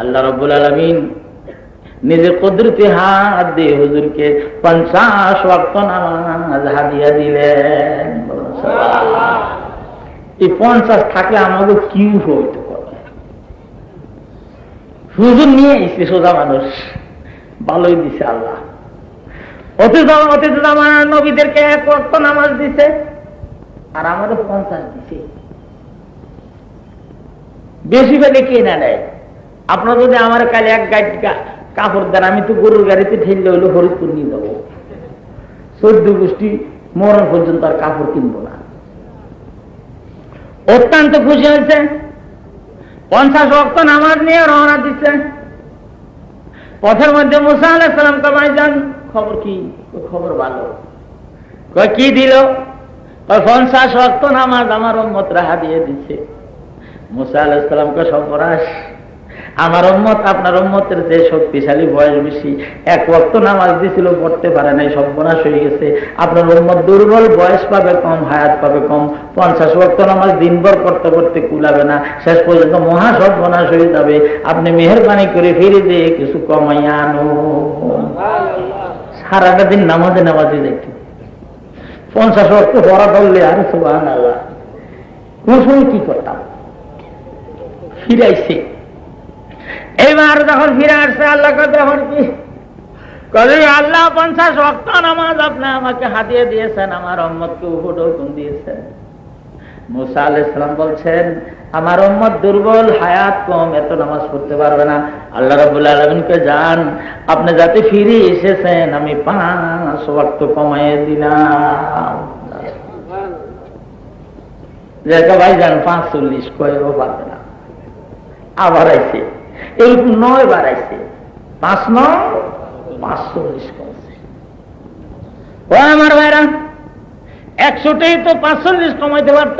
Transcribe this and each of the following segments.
আল্লাহ রাব্বুল আলামিন নিজের কুদরতি হাত দিয়ে হুজুরকে 50 ওয়াক্ত নামাজ হাদিয়া দিলেন। এই 50 থাকলে আমাদের কি হইতে পারে? হুজুর নিয়ে এসে সোজা মানুষ ভালোই দিছে আল্লাহ। অতীত জামানার নবীদেরকে 1 ওয়াক্ত নামাজ দিছে, আর আমাদের 50 দিছে। বেশি পেলে কে না নেয়? আপনার যদি আমার কালে 1 গাড়ি কাপড় দেন, আমি তো গরুর গাড়িতে ঠেললে হইলো ফরিদপুর নিয়ে যাবো। 14 গোষ্ঠী মরণ পর্যন্ত আর কাপড় কিনবো না। অত্যন্ত খুশি হয়েছে, 50 ওয়াক্ত নামাজ নিয়ে রওনা দিচ্ছে। পথের মধ্যে মুসা আলাইহিস সালাম কে ভাইজান খবর কি? খবর ভালো। কয় কি দিল? 50 ওয়াক্ত নামাজ আমার উম্মতরা হাদিয়া দিচ্ছে। মুসা আলাইহিস সালাম কে সর্বনাশ, আমার উম্মত আপনার উম্মতের যে শক্তিশালী, বয়স বেশি, 1 ওয়াক্ত নামাজ দিছিল, পড়তে পারে নাই, সর্বনাশ হয়ে গেছে। আপনার উম্মত দুর্বল, বয়স পাবে কম, হায়াত পাবে কম। 50 ওয়াক্ত নামাজ দিনভর পড়তে পড়তে কুলাবে না, শেষ পর্যন্ত মহা সর্বনাশ হয়ে যাবে। আপনি মেহেরবানি করে ফিরে দিয়ে কিছু কমাইয়া আনো। সারাটা দিন নামাজে দেখি 50 ওয়াক্ত পড়া করলে আর সুবহানাল্লাহ। কোন সময় কি করতাম? ফিরাইছে। এবার যখন ফিরে আসছে, আল্লাহ যখন কি করে, আল্লাহ 50 ওয়াক্ত নামাজ আপনি আমাকে হাদিয়া দিয়েছেন, আমার উম্মতকে হুকুম দিয়েছেন। মুসা আলাইহিস সালাম বলছেন, আমার উম্মত দুর্বল, হায়াত কম, এত নামাজ পড়তে পারবে না। আল্লাহ রাব্বুল আলামিনকে জান, আপনি যাতে ফিরে এসেছেন, আমি 5 ওয়াক্ত কমাইয়ে দিলাম। যেটা ভাই জান 45 কয়েও পারবে না। আবার আইছে, এই 9 বার আইছে, 5 9 45 করছে। ও আমার ভাইরা, 100টাই তো 45 কমাইতে পারত,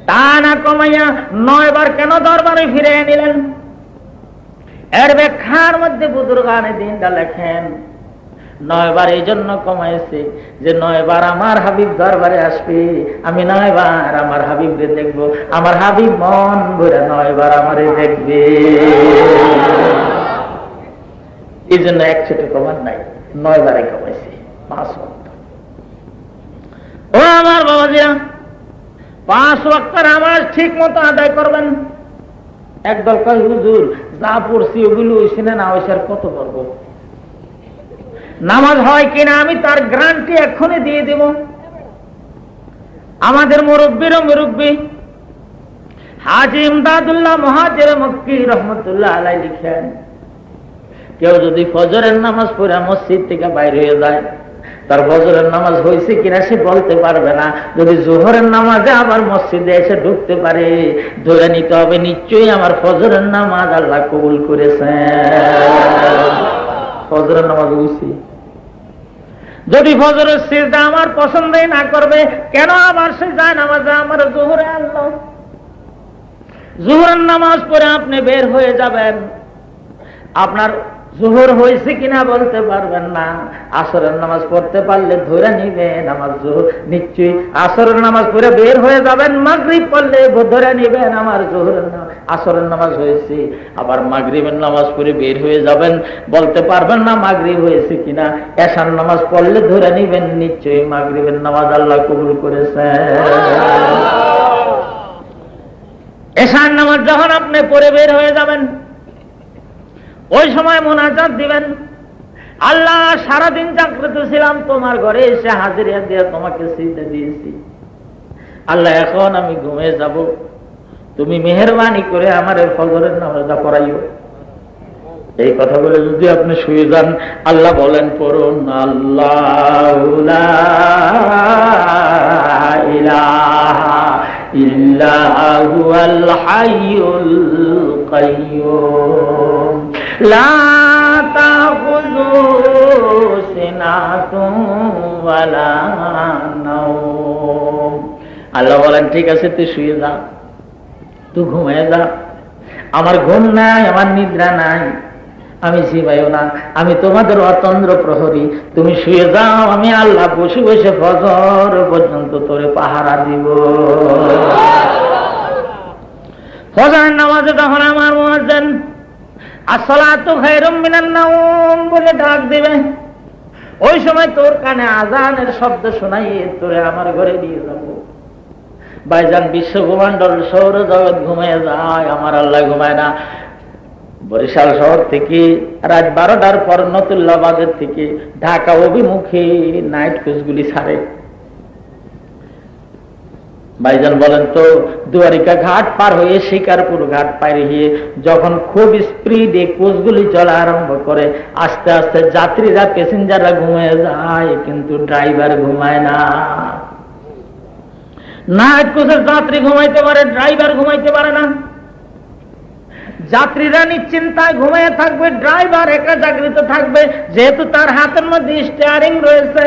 তা না কমাইয়া 9 বার কেন দরবারে ফিরে নিলেন? এর ব্যাখ্যার মধ্যে বুজুর্গানে দিনটা লেখেন, 9 বার এই জন্য কমাইছে যে 9 বার আমার হাবিব দরবারে আসবে, আমি 9 বার আমার হাবিবকে দেখবো, আমার হাবিব মন ভরে 9 বার আমারে দেখবে। এই জন্য 100টা কমান নাই, 9 বারে কমাইছে 5 ওয়াক্ত। ও আমার বাবাজিরা, 5 ওয়াক্ত নামাজ ঠিক মতো আদায় করবেন। একদল কয় হুজুর যা পড়ছি ওগুলো হইছে না, হইছে আর কত পড়বো? নামাজ হয় কিনা আমি তার গ্যারান্টি এখনই দিয়ে দেব। আমাদের মুরব্বী হাজী ইমদাদুল্লাহ মুহাজির মক্কি রহমতুল্লাহ আলাইহি লিখেন, কেউ যদি ফজরের নামাজ পড়ে মসজিদ থেকে বাইরে হয়ে যায়, তার ফজরের নামাজ হয়েছে কিনা সে বলতে পারবে না। যদি জোহরের নামাজে আবার মসজিদে এসে ঢুকতে পারে, ধরে নিতে হবে নিশ্চয়ই আমার ফজরের নামাজ আল্লাহ কবুল করেছেন। ফজরের নামাজ হয়েছে। যদি ফজরের সিজদা আমার পছন্দই না করবে, কেন আবার সে যায় নামাজে আমার জোহরে আল্লাহ? জোহরের নামাজ পড়ে আপনি বের হয়ে যাবেন, আপনার জোহর হয়েছে কিনা বলতে পারবেন না। আসরের নামাজ পড়তে পারলে ধরে নিবেন আমার জোহর নিশ্চয়ই। আসরের নামাজ পড়ে বের হয়ে যাবেন, মাগরিব পড়লে ধরে নিবেন আমার জোহরের আসরের নামাজ হয়েছে। আবার মাগরিবের নামাজ পড়ে বের হয়ে যাবেন, বলতে পারবেন না মাগরিব হয়েছে কিনা। এশার নামাজ পড়লে ধরে নিবেন নিশ্চয়ই মাগরিবের নামাজ আল্লাহ কবুল করেছেন। এশার নামাজ যখন আপনি পড়ে বের হয়ে যাবেন, ওই সময় মুনাজাত দিবেন, আল্লাহ সারাদিন জাগ্রত ছিলাম, তোমার ঘরে এসে হাজিরা দিয়ে তোমাকে সিজদা দিয়েছি। আল্লাহ এখন আমি ঘুমিয়ে যাব, তুমি মেহেরবানি করে আমার ফজরের নামাজটা পড়াইও। এই কথা বলে যদি আপনি শুয়ে যান, আল্লাহ বলেন পড়ুন, আল্লাহু লা ইলাহা ইল্লা হুয়াল হাইয়ুল কাইয়্যুম লা তাখুযুহু সিনাতুন ওয়ালা নাওম। আল্লাহ বলেন ঠিক আছে তুই শুয়ে যা, তুই ঘুমিয়ে যা, আমার ঘুম নাই, আমার নিদ্রা নাই, আমি শিবাইও না, আমি তোমাদের অতন্দ্র প্রহরী, তুমি শুয়ে যাও, আমি আল্লাহ বসে বসে ফজর পর্যন্ত তোরে পাহারা দিব। ফজরের নামাজে তখন আমার মুয়াজ্জিন আসসালাতু খায়রুম মিনান নাওম বলে ডাক দিবে, ওই সময় তোর কানে আজানের শব্দ শোনাইয়ে তোরে আমার ঘরে নিয়ে যাব। ভাইজান, বিশ্ব ভূমণ্ডল সৌরজগৎ ঘুমিয়ে যায়, আমার আল্লাহ ঘুমায় না। বরিশাল শহর থেকে রাত 12টার পর নতুল্লাহ বাজার থেকে ঢাকা অভিমুখে নাইট কোচগুলি ছাড়ে। ভাইজান বলেন তো, দুয়ারিকা ঘাট পার হয়ে শিকারপুর ঘাট পার হয়ে যখন খুব স্পিডে কোচগুলি চলা আরম্ভ করে, আস্তে আস্তে যাত্রীরা প্যাসেঞ্জাররা ঘুমিয়ে যায়, কিন্তু ড্রাইভার ঘুমায় না। নাইট কোচের যাত্রী ঘুমাইতে পারে, ড্রাইভার ঘুমাইতে পারে না। যাত্রীরা নিশ্চিন্তায় ঘুমিয়ে থাকবে, ড্রাইভার একা জাগৃত থাকবে, যেহেতু তার হাতের মধ্যে স্টিয়ারিং রয়েছে।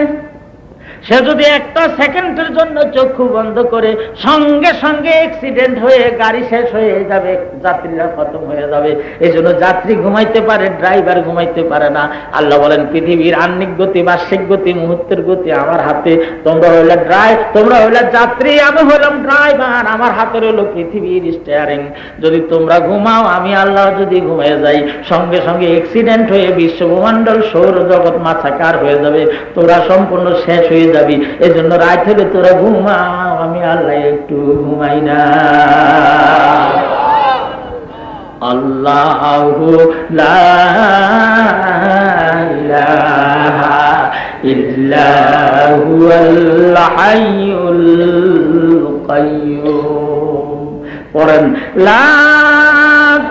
সে যদি একটা সেকেন্ডের জন্য চক্ষু বন্ধ করে, সঙ্গে সঙ্গে অ্যাক্সিডেন্ট হয়ে গাড়ি শেষ হয়ে যাবে, যাত্রীরা খতম হয়ে যাবে। এই জন্য যাত্রী ঘুমাইতে পারে, ড্রাইভার ঘুমাইতে পারে না। আল্লাহ বলেন, পৃথিবীর আহ্নিক গতি, বার্ষিক গতি, মুহূর্তের গতি আমার হাতে। তোমরা হইলে যাত্রী, আমি হইলাম ড্রাইভার, আমার হাতে হলো পৃথিবীর স্টিয়ারিং। যদি তোমরা ঘুমাও, আমি আল্লাহ যদি ঘুমিয়ে যাই, সঙ্গে সঙ্গে অ্যাক্সিডেন্ট হয়ে বিশ্ব ভূমণ্ডল সৌরজগৎ মাথাকার হয়ে যাবে, তোরা সম্পূর্ণ শেষ হয়ে যাবি। এই জন্য রাত হলে তোরা ঘুমাও, আমি আল্লাহ একটু ঘুমাই না। আল্লাহু লা ইলাহা ইল্লা হুয়াল হাইয়ুল কাইয়্যুম। পড়েন, লা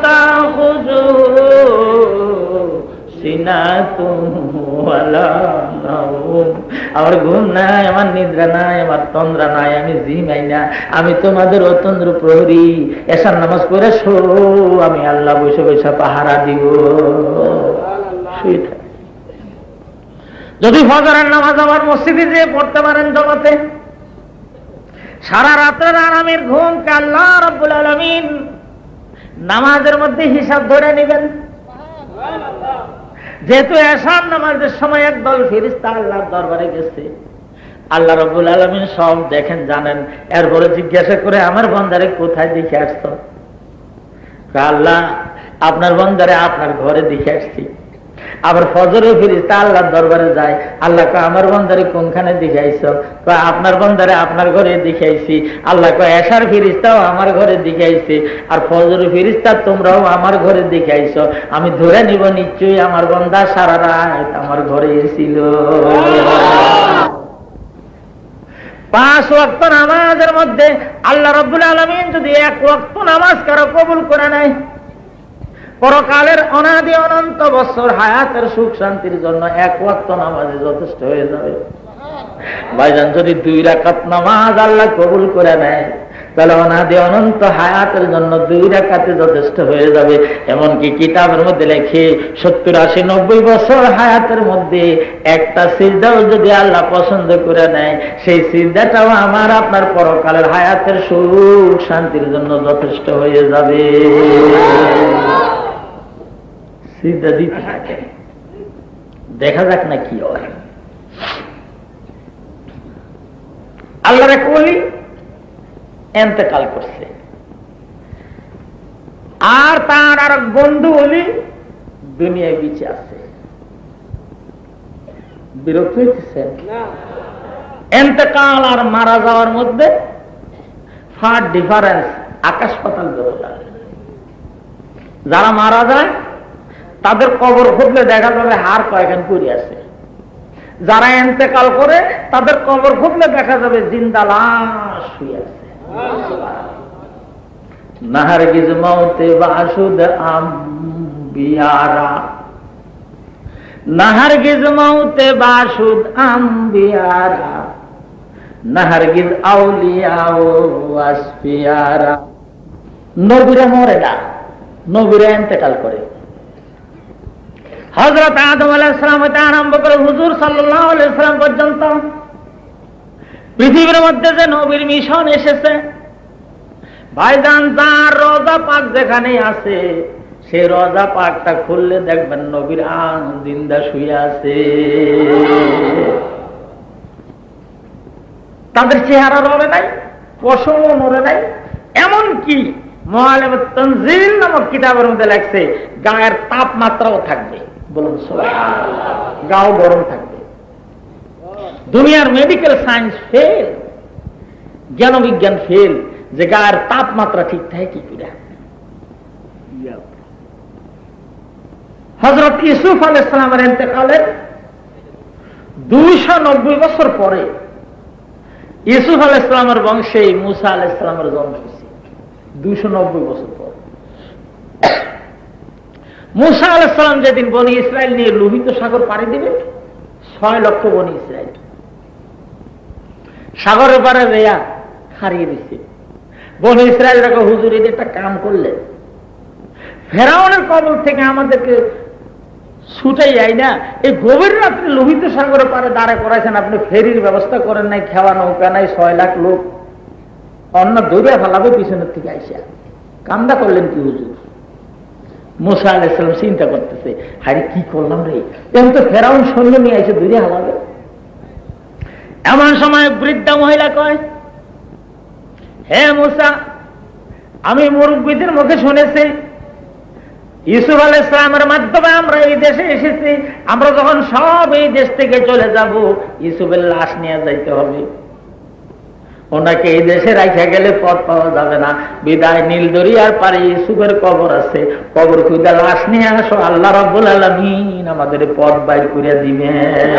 তাখুযুহু সিনাতুন ওয়ালা নাওম। আমার ঘুম নাই, আমার নিদ্রা নাই, আমার তন্দ্রা নাই, আমি জিমাই না। আমি তোমাদের অতন্দ্র প্রহরী। এশার নামাজ পড়ে শো, আমি আল্লাহ বসে বসে পাহারা দিব। যদি ফজরের নামাজ আমার মসজিদে যেয়ে পড়তে পারেন জগতে, সারা রাতের আরামের ঘুমকে আল্লাহ রাব্বুল আলামিন নামাজের মধ্যে হিসাব ধরে নেবেন। যেহেতু এশার নামাজের সময় একদল ফেরেশতা আল্লাহর দরবারে গেছে, আল্লাহ রাব্বুল আলামিন সব দেখেন, জানেন। এরপরে জিজ্ঞাসা করে, আমার বান্দারে কোথায় দেখে আসছো? আল্লাহ, আপনার বান্দারে আপনার ঘরে দেখে আসছি। আবার ফজরে ফেরেশতা আল্লাহর দরবারে যায়, আল্লাহ কয়, আমার বান্দারে কোনখানে দেখে আইছো? কয়, আপনার বান্দারে আপনার ঘরে দেখে আইছি। আল্লাহ কয়, এশার ফেরেশতাও আমার ঘরে দেখে আইছে, আর ফজরের ফেরেশতা তোমরাও আমার ঘরে দেখে আইছো। আমি ধরে নিব নিশ্চয়ই আমার বান্দা সারা রাত আমার ঘরে এসেছিল। 5 ওয়াক্ত নামাজের মধ্যে আল্লাহ রাব্বুল আলামিন যদি 1 ওয়াক্ত নামাজ কারো কবুল করে নেয়, পরকালের অনাদি অনন্ত বছর হায়াতের সুখ শান্তির জন্য 1 ওয়াক্ত নামাজে যথেষ্ট হয়ে যাবে। ভাইজান, যদি 2 রাকাত নামাজ আল্লাহ কবুল করে নেয়, তাহলে অনাদি অনন্ত হায়াতের জন্য 2 রাকাতে যথেষ্ট হয়ে যাবে। এমনকি কিতাবের মধ্যে লেখে 70, 80, 90 বছর হায়াতের মধ্যে একটা সিজদাও যদি আল্লাহ পছন্দ করে নেয়, সেই সিজদাটাও আমার আপনার পরকালের হায়াতের সুখ শান্তির জন্য যথেষ্ট হয়ে যাবে। সিজদা দিতে থাকে, দেখা যাক না কি হয়। আল্লাহর এক ওলি ইন্তেকাল করছে, আর তার আর বন্ধু ওলি দুনিয়ায় বেঁচে আছে। বিরক্ত হইতেছেন? ইন্তেকাল আর মারা যাওয়ার মধ্যে ফার ডিফারেন্স আকাশ পাতাল দরকার। যারা মারা যায় তাদের কবর খুঁজলে দেখা যাবে হাড় কয়েকখান পড়ে আছে। যারা ইন্তেকাল করে তাদের কবর খুঁজলে দেখা যাবে জিন্দা লাশ শুয়ে আছে। নাহারগিজ মৌতে বাসুদ আম্বিয়ারা, নাহারগিজ মৌতে বাসুদ আম্বিয়ারা, নাহারগিজ আউলিয়া ও আসফিয়ারা। নবীরা মরে না, নবীরা ইন্তেকাল করে। হযরত আদম আলাইহিস সালাম হতে আরম্ভ করে হুজুর সাল্লাল্লাহু আলাইহি সাল্লাম পর্যন্ত পৃথিবীর মধ্যে যে নবীর মিশন এসেছে, ভাইজান, যার রওজা পাক যেখানে আছে, সেই রওজা পাকটা খুললে দেখবেন নবীর আন জিন্দা শুয়ে আছে। তাদের চেহারা নড়ে নাই, পশমও নড়ে নাই, এমনকি মুআল্লিমুত তানজিল নামক কিতাবের মধ্যে লেখছে গায়ের তাপমাত্রাও থাকবে। বলুন সুবহানাল্লাহ। গাও গরম থাকবে। দুনিয়ার মেডিকেল সায়েন্স ফেল, জ্ঞান বিজ্ঞান ফেল, যে গায়ের তাপমাত্রা ঠিক থাকে কি করে। হযরত ইউসুফ আলাইহিস সালামের ইন্তেকালের 290 বছর পরে ইউসুফ আলাইহিস সালামের বংশে মূসা আলাইহিস সালামের জন্ম হয়েছে। 290 বছর পর মূসা আলাইহিস সালাম যেদিন বনি ইসরাইল নিয়ে লোহিত সাগর পাড়ি দিবে, 6 লক্ষ বনি ইসরাইল সাগরের পাড়ে রেয়া হারিয়ে দিচ্ছে। বনি ইসরাইল দেখো, হুজুর এই একটা কাম করলেন, ফেরাউনের কবল থেকে আমাদেরকে ছুটাই যাই না, এই গভীর রাত্রে লোহিত সাগরের পাড়ে দাঁড়া করাইছেন, আপনি ফেরির ব্যবস্থা করেন নাই, খেওয়া নৌকা নাই, 6 লাখ লোক অন্য দৌড়ে ফেলাবে পিছনের থেকে আইসা, কামদা করলেন কি হুজুর? মূসা আলাইহিস সালাম চিন্তা করতেছে, হারি কি করলাম রে, এখন তো ফেরাউন সৈন্য নিয়ে আইসে দৌড়ে হালাবে। এমন সময় বৃদ্ধা মহিলা কয়, হে মূসা, আমি মুরব্বীদের মুখে শুনেছি ইউসুফ আলাইহিস সালামের মাধ্যমে আমরা এই দেশে এসেছি, আমরা যখন সব এই দেশ থেকে চলে যাব ইউসুফের লাশ নিয়ে যাইতে হবে, ওনাকে এই দেশে রাখা গেলে পথ পাওয়া যাবে না, বিদায় নীল দরিয়ার পারে ইউসুফের কবর আছে, কবর খুঁজে লাশ নিয়ে আসো, আল্লাহ রাব্বুল আলামিন আমাদের পথ বাইর করে দিবেন।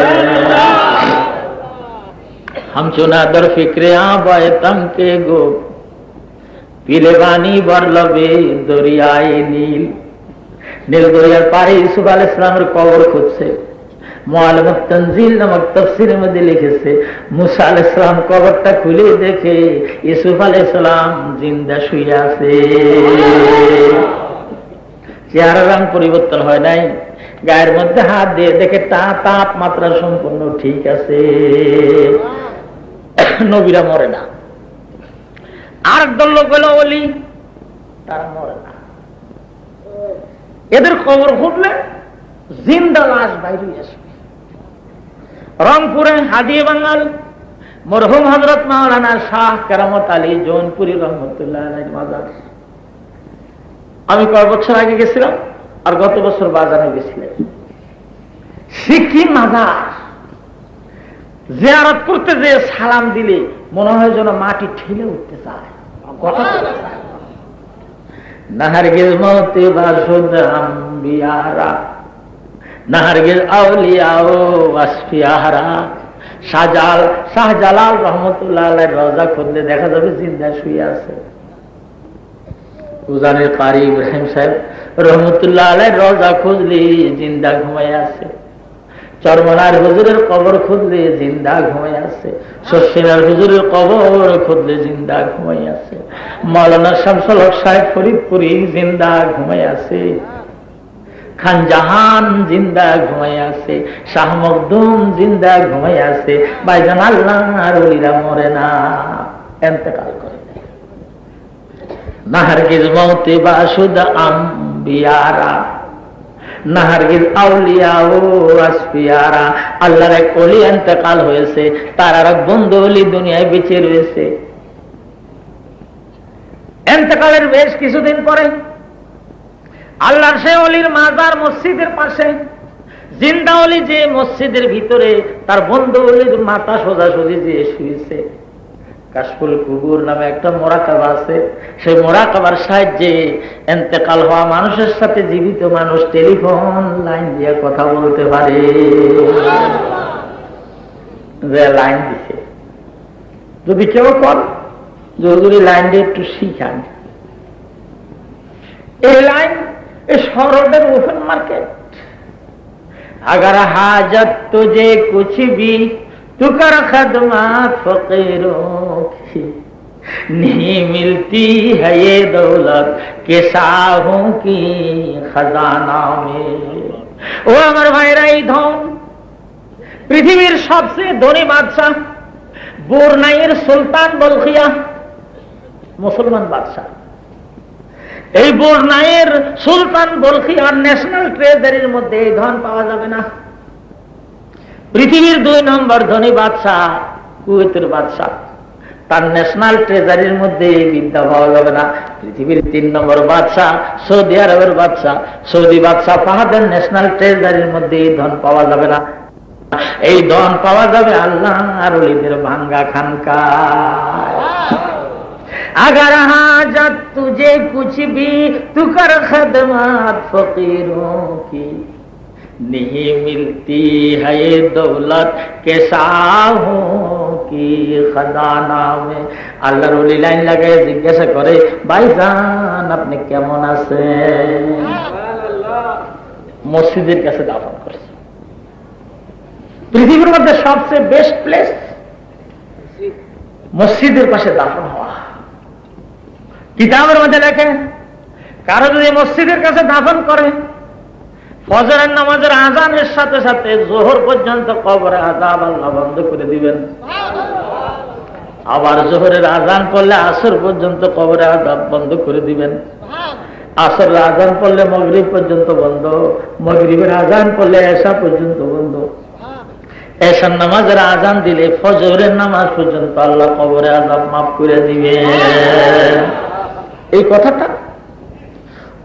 हम चुना दर फिक्रे आबाए तम के गो पीले बानी बर लबे दरियाए नील। নীল দরিয়ার পারে ইউসুফ আলাইহিস সালামের কবর খুঁজছে। মুআল্লিমুত তানজিল নামক তাফসীরের মধ্যে লিখেছে, মূসা আলাইহিস সালাম কবরটা খুলে দেখে ইউসুফ আলাইহিস সালাম জিন্দা শুয়ে আছে। চেহারার রং পরিবর্তন হয় নাই, গায়ের মধ্যে হাত দিয়ে দেখে তাপমাত্রা সম্পূর্ণ ঠিক আছে। নবীরা মরে না, আর একদল লোক হলো ওলি, তারা মরে না, এদের কবর খুঁজলে জিন্দা লাশ বাইরে আসবে। রংপুরে হাদিয়ে বাঙ্গাল মরহুম হযরত মাওলানা শাহ কেরামত আলী জৌনপুরী রহমতুল্লাহ আলাইহির মাজার, আমি কয়েক বছর আগে গেছিলাম, আর গত বছর বাজারে গেছিলাম। সিকিম মাজার জিয়ারত করতে যে সালাম দিলে মনে হয় যেন মাটি ঠেলে উঠতে চায়। নাহারগিজ মতে বাসুদ আম্বিয়ারা, নাহারগিজ আউলিয়া ও আসফিয়ারা। শাহজালাল রহমতুল্লাহ আলাইহির রওজা খুললে দেখা যাবে জিন্দা শুয়ে আছে। উজানের কারি ইব্রাহিম সাহেব রহমতুল্লাহ আলাইহির রওজা খুঁজলে জিন্দা ঘুমায় আছে। চরমনার হুজুরের কবর খুঁজলে জিন্দা ঘুমাই আছে। শশিনার হুজুরের কবর খুঁজলে জিন্দা ঘুমাই আছে। মাওলানা শামসুল হক সাহেব ফরিদপুরি জিন্দা ঘুমাই আছে। খান জাহান জিন্দা ঘুমাই আছে। শাহ মখদুম জিন্দা ঘুমাই আছে। ভাইজান আল্লাহর ওলিরা মরে না, ইন্তেকাল করে। নাহারগিজ মওতে বাসুদ আম্বিয়ারা, নাহারগিজ আউলিয়া ও আসফিয়ারা। আল্লাহর এক ওলি ইন্তেকাল হয়েছে, তার আর এক বন্ধু ওলি দুনিয়ায় বেঁচে রয়েছে। ইন্তেকালের বেশ কিছুদিন পরে আল্লাহর সে ওলির মাজার মসজিদের পাশে, জিন্দা ওলি যে মসজিদের ভিতরে, তার বন্ধু ওলির মাথা সোজাসুজি যে শুয়েছে। কাশফুল কুবুর নামে একটা মোরাকাবা আছে, সেই মোরাকাবার সাহায্যে ইন্তেকাল হওয়া মানুষের সাথে জীবিত মানুষ টেলিফোন লাইন দিয়ে কথা বলতে পারে। যে লাইন দিছে, যদি কেউ কর যদি লাইন দিয়ে একটু শিখান, এই লাইন এই শহরের ওপেন মার্কেট। अगर हाजत तुझे कुछ भी तू कर खदमात फकीरों की, नहीं मिलती है ये दौलत के शाहों की खजाना में। ও আমার ভাইরা, এই ধন পৃথিবীর সবচেয়ে ধনী বাদশাহ বুরনাইয়ের সুলতান বলখিয়া, মুসলমান বাদশাহ। এই বুরনাইয়ের সুলতান বলখিয়ার ন্যাশনাল ট্রেজারির মধ্যে এই ধন পাওয়া যাবে না। পৃথিবীর 2 নম্বর ধনী বাদশাহ কুয়েতের বাদশাহ, তার ন্যাশনাল ট্রেজারির মধ্যে এই বিদ্যা পাওয়া যাবে না। পৃথিবীর 3 নম্বর বাদশাহ, সৌদি আরবের বাদশাহ, সৌদি বাদশাহ ফাহাদের ন্যাশনাল ট্রেজারির মধ্যে এই ধন পাওয়া যাবে না। এই ধন পাওয়া যাবে আল্লাহ আর ওলিদের ভাঙ্গা খানকায়। अगर हाजत तुझे कुछ भी तू कर खदमत फकीरों की नहीं मिलती है दौलत के शाहों की खजाना में। আল্লাহর ওলি লাইন লাগায় জিজ্ঞাসা করে, ভাইজান আপনি কেমন আছেন? মসজিদের কাছে দাফন করেছে। পৃথিবীর মধ্যে সবচেয়ে বেস্ট প্লেস মসজিদের পাশে দাফন হওয়া। কিতাবের মধ্যে লেখে, কারো যদি মসজিদের কাছে দাফন করে, ফজরের নামাজের আজানের সাথে সাথে জোহর পর্যন্ত কবরে আযাব আল্লাহ বন্ধ করে দিবেন। আবার জোহরের আজান পড়লে আসর পর্যন্ত কবরে আযাব বন্ধ করে দিবেন। আসরের আজান পড়লে মাগরিব পর্যন্ত বন্ধ, মাগরিবের আজান পড়লে এশা পর্যন্ত বন্ধ, এশার নামাজের আজান দিলে ফজরের নামাজ পর্যন্ত আল্লাহ কবরে আযাব মাফ করে দিবেন। এই কথাটা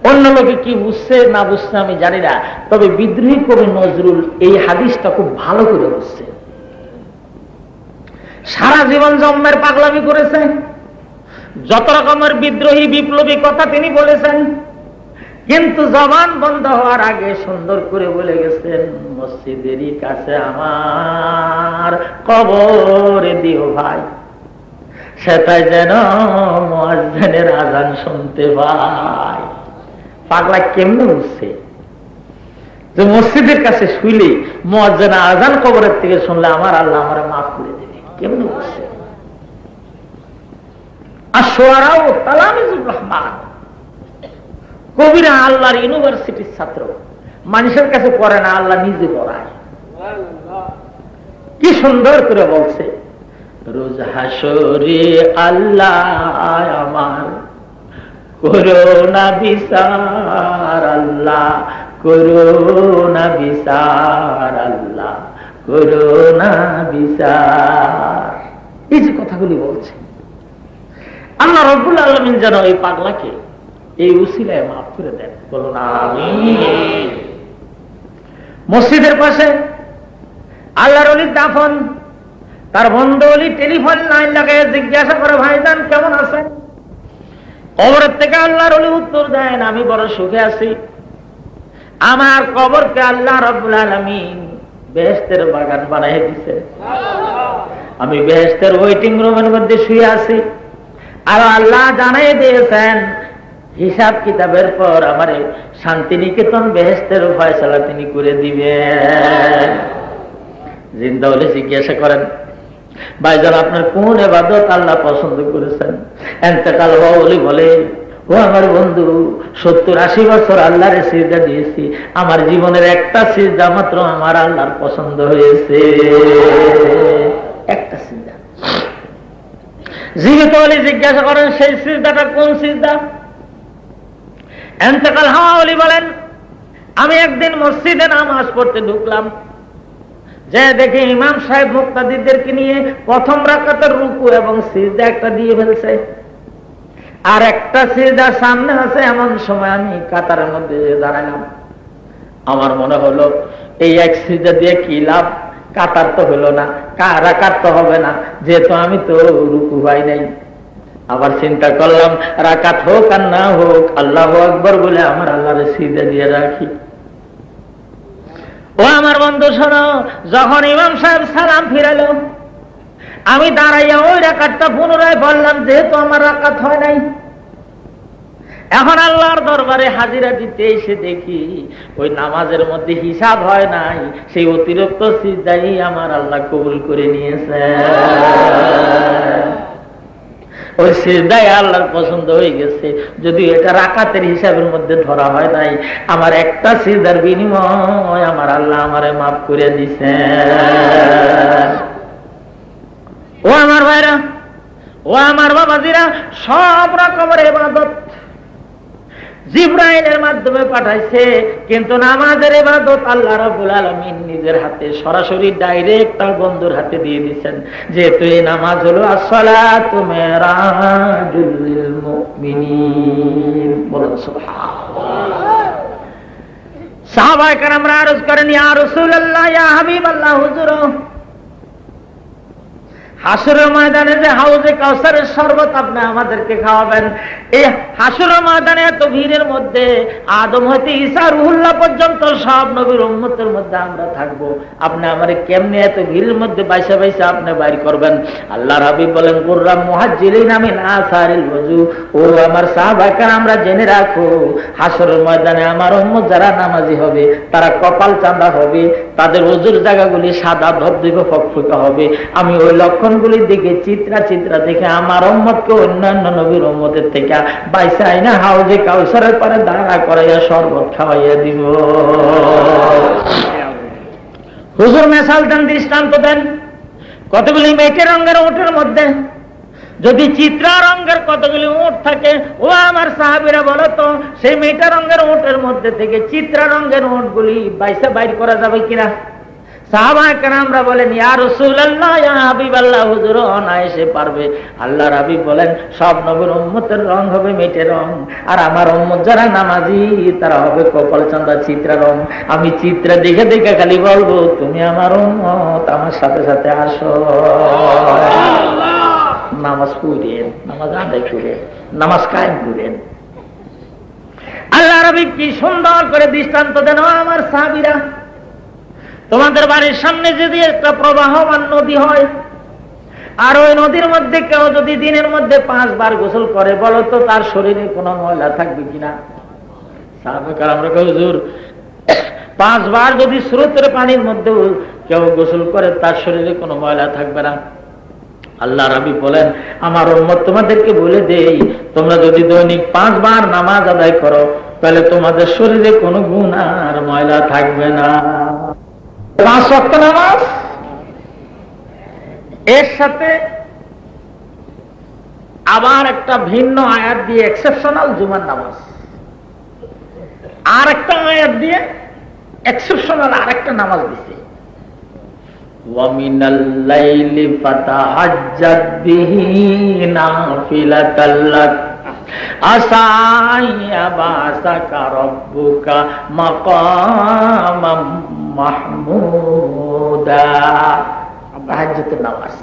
অন্য লোকে কি বুঝছে না বুঝছে আমি জানি না, তবে বিদ্রোহী কবি নজরুল এই হাদিসটা খুব ভালো করে বুঝছে। সারা জীবন জম্মের পাগলামি করেছে, যত রকমের বিদ্রোহী বিপ্লবী কথা তিনি বলেছেন, কিন্তু জবান বন্ধ হওয়ার আগে সুন্দর করে বলে গেছেন, মসজিদেরই কাছে আমার কবর দিও ভাই, সেটাই যেন মুয়াজ্জিনের আজান শুনতে পাই। পাগলা কেমনে বুঝছে যে মসজিদের কাছে শুইলে মুয়াজ্জিনের আজান কবরের থেকে শুনলে আমার আল্লাহ আমারে মাফ করে দেবে? কেমনে বুঝছে? আশ-শুআরা ও তালামিজুর রহমান, কবিরা আল্লাহর ইউনিভার্সিটির ছাত্র, মানুষের কাছে পড়ে না, আল্লাহ নিজে পড়ায়। কি সুন্দর করে বলছে, রোজ হাসরে আল্লাহ আমার করোনা বিচার, আল্লাহ করোনা বিচার, আল্লাহ করোনা বিচার। এই যে কথাগুলি বলছে, আল্লাহ রাব্বুল আলামিন যেন এই পাগলাকে এই উসিলায় মাফ করে দেন, বলুন আমিন। মসজিদের পাশে আল্লাহর ওলির দাফন, তার বন্ধু ওলি টেলিফোন লাইন লাগায় জিজ্ঞাসা করে, ভাইজান কেমন আছেন? কবরের থেকে আল্লাহর ওলি উত্তর দেন, আমি বড় সুখে আছি। আমার কবরকে আল্লাহ রাব্বুল আলামিন বেহেশতের বাগান বানাই দিয়েছে। আমি বেহেশতের ওয়েটিং রুমের মধ্যে শুয়ে আছি, আর আল্লাহ জানাই দিয়েছেন হিসাব কিতাবের পর আমারে শান্তিনিকেতন বেহেশতের ফয়সালা তিনি করে দিবেন। জিন্দা হলে জিজ্ঞাসা করেন, ভাইজান আপনার কোন ইবাদত আল্লাহ পছন্দ করেছেন? ইন্তেকাল হওয়া ওলি বলে, ও আমার বন্ধু, 70-80 বছর আল্লাহরে সিজদা দিয়েছি, আমার জীবনের একটা সিজদা মাত্র আমার আল্লাহর পছন্দ হয়েছে, একটা সিজদা। জীবিত ওলি জিজ্ঞাসা করেন, সেই সিজদাটা কোন সিজদা? ইন্তেকাল হওয়া ওলি বলেন, আমি একদিন মসজিদে নামাজ পড়তে ঢুকলাম, যে দেখি ইমাম সাহেব মুক্তাদিদেরকে নিয়ে প্রথম রাকাতের রুকু এবং সিজদা একটা দিয়ে ফেলছে, আর একটা সিজদা সামনে আছে। এমন সময় আমি কাতারের মধ্যে দাঁড়ালাম, আমার মনে হলো এই এক সিজদা দিয়ে কি লাভ, কাতার তো হলো না, রাকাত তো হবে না, যেহেতু আমি তো রুকু পাই নাই। আবার চিন্তা করলাম, রাকাত হোক আর না হোক, আল্লাহু আকবার বলে আমার আল্লাহরে সিজদা দিয়ে রাখি। ও আমার বন্ধু শোনো, যখন ইমাম সাহেব সালাম ফিরালো, আমি দাঁড়াইয়া ওই রাকাতটা পুনরায় বললাম, যেহেতু আমার রাকাত হয় নাই। এখন আল্লাহর দরবারে হাজিরা দিতে এসে দেখি ওই নামাজের মধ্যে হিসাব হয় নাই, সেই অতিরিক্ত সিজদাই আমার আল্লাহ কবুল করে নিয়েছে। ওই সিজদাই আল্লাহর পছন্দ হয়ে গেছে, যদি এটা রাকাতের হিসাবের মধ্যে ধরা হয় নাই, আমার একটা সিজদার বিনিময় আমার আল্লাহ আমারে মাফ করে দিছে। ও আমার ভাইরা, ও আমার বাবাজিরা, সব রকমের ইবাদত জিবরাইলের মাধ্যমে পাঠাইছে, কিন্তু নামাজের ইবাদত আল্লাহ রাব্বুল আলামিন নিজের হাতে সরাসরি ডাইরেক্ট তার বন্ধুর হাতে দিয়ে দিয়েছেন। যেহেতু এই নামাজ হলো আসসালাতু মিরাজুল লিল মুমিনিন। বলুন সুবহানাল্লাহ। সাহাবায়ে কেরামরা আরজ করেন, ইয়া রাসূলুল্লাহ, ইয়া হাবিবাল্লাহ, হুজুর, হাসরের ময়দানে যে হাউজে কাউসারের শরবত আপনি আমাদেরকে খাওয়াবেন, এই হাসরের ময়দানে এত ভিড়ের মধ্যে আদম হইতে ঈসা রুহুল্লাহ পর্যন্ত সব নবীর উম্মতের মধ্যে আমরা থাকবো, আপনি আমারে কেমনে এত ভিড়ের মধ্যে বাইসা বাইসা আপনি বাইর করবেন? আল্লাহর হাবিব বলেন, কুররাম মুহাজ্জিলিনা মিন আসারিল ওযু, ও আমার সাহাবায়ে আমরা জেনে রাখো, হাসরের ময়দানে আমার উম্মত যারা নামাজি হবে তারা কপাল চাঁদা হবে, তাদের ওযুর জায়গাগুলি সাদা ধবধবে ফকফকে হবে। আমি ওই লক্ষণগুলির দিকে চিত্রা চিত্রা দেখে আমার উম্মতকে অন্যান্য নবীর উম্মতের থেকে বাইসা আইনা হাউজে কাউসারের পরে দাঁড়া করাইয়া শরবত খাওয়াইয়া দিব। হুজুর মেসাল দেন, দৃষ্টান্ত দেন, কতগুলি মেটে রঙের উটের মধ্যে যদি চিত্রা রঙের কতগুলি উট থাকে, ও আমার সাহাবীরা বলো তো, সেই মেটা রঙের উটের মধ্যে থেকে চিত্রা রঙের উটগুলি বাইসা বাইর করা যাবে কিনা? সাহাবায়ে কেরামরা বলেন, ইয়া রাসূলুল্লাহ, ইয়া হাবিবাল্লাহ, হুজুর অনায়াসে পারবে। আল্লাহর হাবিব বলেন, সব নবীর উম্মতের রং হবে মেটে রং, আর আমার উম্মত যারা নামাজি তারা হবে কপাল চাঁদা চিত্রা রং। আমি চিত্রা দেখে দেখে খালি বলবো, তুমি আমার উম্মত, আমার সাথে সাথে আসো, নামাজ পড়েন, নামাজ আদায় করেন, নামাজ কায়েম করেন। আল্লাহর হাবিব কি সুন্দর করে দৃষ্টান্ত দেন, আমার সাহাবীরা, তোমাদের বাড়ির সামনে যদি একটা প্রবাহমান নদী হয়, আর ওই নদীর মধ্যে কেউ যদি দিনের মধ্যে 5 বার গোসল করে, বলো তো তার শরীরে কোনো ময়লা থাকবে কিনা? সাহাবায়ে কেরামরা কয়, হুজুর 5 বার যদি স্রোতের পানির মধ্যে কেউ গোসল করে তার শরীরে কোনো ময়লা থাকবে না। আল্লাহর হাবিব বলেন, আমার উম্মত তোমাদেরকে বলে দেই, তোমরা যদি দৈনিক 5 বার নামাজ আদায় করো, তাহলে তোমাদের শরীরে কোনো গুনাহ আর ময়লা থাকবে না। 5 ওয়াক্ত নামাজ, এর সাথে আবার একটা ভিন্ন আয়াত দিয়ে এক্সেপশনাল জুমার নামাজ, আর একটা আয়াত দিয়ে এক্সেপশনাল আরেকটা নামাজ দিছে, ওয়ামিনাল লাইলি ফাতাহাজ্জাদ বিহি নাফিলাতাল লাক আসা ইয়াবাসাকা রাব্বুকা মাকামাম মাহমুদা। তাহাজ্জুদের নামাজ।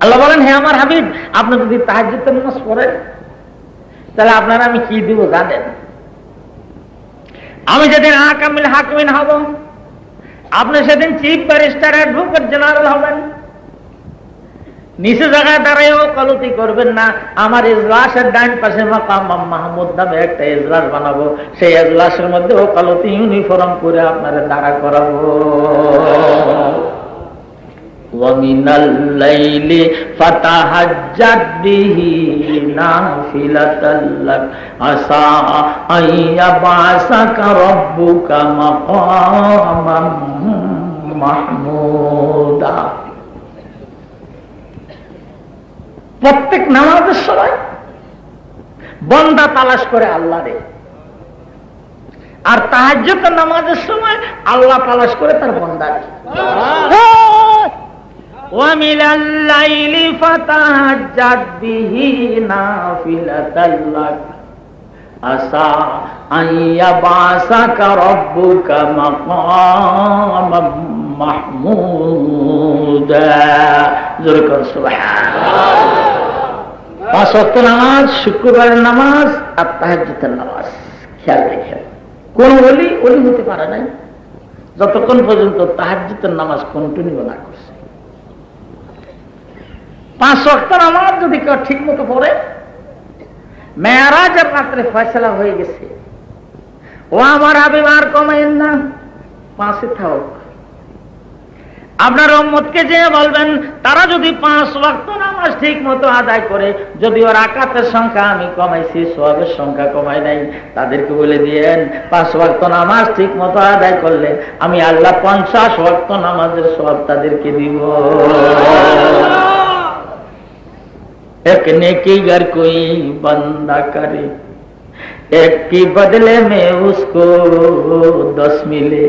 আল্লাহ বলেন, হে আমার হাবিব, আপনি যদি তাহাজ্জুদের নামাজ পড়েন, তাহলে আপনারা আমি কি দিব জানেন? আমি যেদিন হাকামুল হাকিমিন হব, আপনি সেদিন চিফ ব্যারিস্টার অ্যাডভোকেট জেনারেল হবেন। নিচে জায়গায় দাঁড়ায়ও কলতি করবেন না, আমার ইজলাসের ডাইন পাশে মাকাম মাহমুদ নামে একটা ইজলাস বানাবো, সেই ইজলাসের মধ্যে ও কলতি ইউনিফর্ম করে আপনারা দাঁড়া করাবো। ওয়ামিনাল লাইলি ফাতাহাজ্জাদ বিহি নাফিলাতাল লাক আসা আইয়াবাসাকা রাব্বুকা মাকামাম মাহমুদা। প্রত্যেক নামাজের সময় বান্দা তালাশ করে আল্লাহরে, আর তাহাজ্জুদের নামাজের সময় আল্লাহ তালাশ করে তার বান্দারে। ওয়ামিনাল লাইলি ফাতাহাজ্জাদ বিহি নাফিলাতাল লাক আসা আইয়াবাসাকা রাব্বুকা মাকামাম মাহমুদা। জোরে কর সুবহানাল্লাহ। 5 ওয়াক্ত নামাজ, শুক্রবারের নামাজ আর তাহাজ্জুদের নামাজ খেয়াল রেখেন। কোন ওলি হতে পারে নাই যতক্ষণ পর্যন্ত তাহাজ্জুদের নামাজ কন্টিনিউ না করছে। 5 ওয়াক্ত নামাজ যদি কেউ ঠিক মতো পড়ে, মেরাজের রাত্রে ফয়সালা হয়ে গেছে, ও আমার হাবিব আর কমাইন না, 5-এ থাক। আপনার উম্মতকে যে বলবেন, তারা যদি 5 ওয়াক্ত নামাজ ঠিক মতো আদায় করে, যদিও রাকাতের সংখ্যা আমি কমাইছি, সওয়াবের সংখ্যা কমাই নাই, তাদেরকে বলে দিয়েন 5 ওয়াক্ত নামাজ ঠিক মতো আদায় করলে আমি আল্লাহ 50 ওয়াক্ত নামাজের সওয়াব তাদেরকে দিব। এক নেকি গার কোই বান্দা করে एक की बदले में उसको 10 मिले।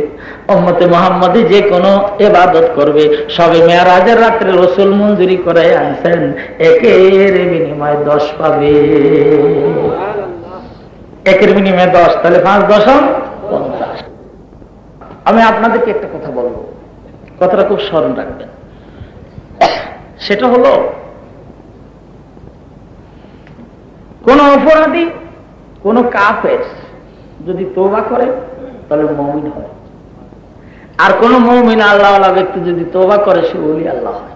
উম্মতে মুহাম্মাদি যে কোনো ইবাদত করবে সবে মেরাজের রাতে রাসূল মঞ্জুরি করে আনছেন একের বিনিময়ে 10 পাবে। একের বিনিময়ে 10, তাহলে 5 দশম 50। আমি আপনাদেরকে একটা কথা বলবো, কথাটা খুব স্মরণ রাখবেন। সেটা হলো কোন অপরাধী, কোন কাফের যদি তওবা করে তাহলে মুমিন হয়, আর কোন মুমিন আল্লাহওয়ালা ব্যক্তি যদি তওবা করে সে ওলি আল্লাহ হয়।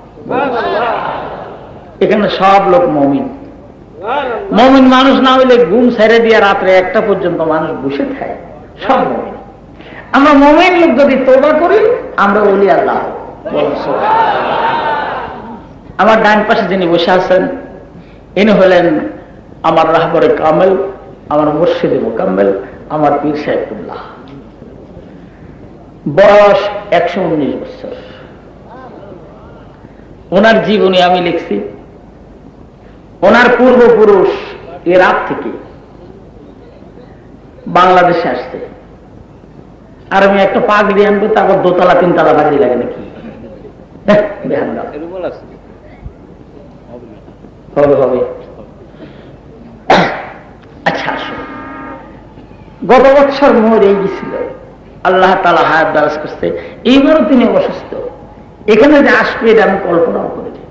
এখানে সব লোক মুমিন। মুমিন মানুষ না হইলে ঘুম ছেড়ে দিয়ে রাত্রে 1টা পর্যন্ত মানুষ বসে থাকে, সব মুমিন। আমরা মুমিন লোক যদি তওবা করি আমরা ওলি আল্লাহ হই। আমার ডান পাশে যিনি বসে আছেন ইনি হলেন আমার রাহবরে কামেল, আমার মুর্শিদে মুকাম্মেল, আমার পীর সাহেবুল্লাহ। বয়স 119 বছর। ওনার জীবনী আমি লিখছি। ওনার পূর্বপুরুষ ইরাক থেকে বাংলাদেশে আসছে। আর আমি একটা পাগড়ি আনবো, তারপর 2তলা 3তলা পাগড়ি লাগে নাকি? হবে হবে। আচ্ছা আসো, গত বছর মরে গেছিল, আল্লাহ তাআলা হায়াত দারাজ করছে, এইবারও তিনি অসুস্থ। এখানে যে আসবে এটা আমি কল্পনাও করিনি।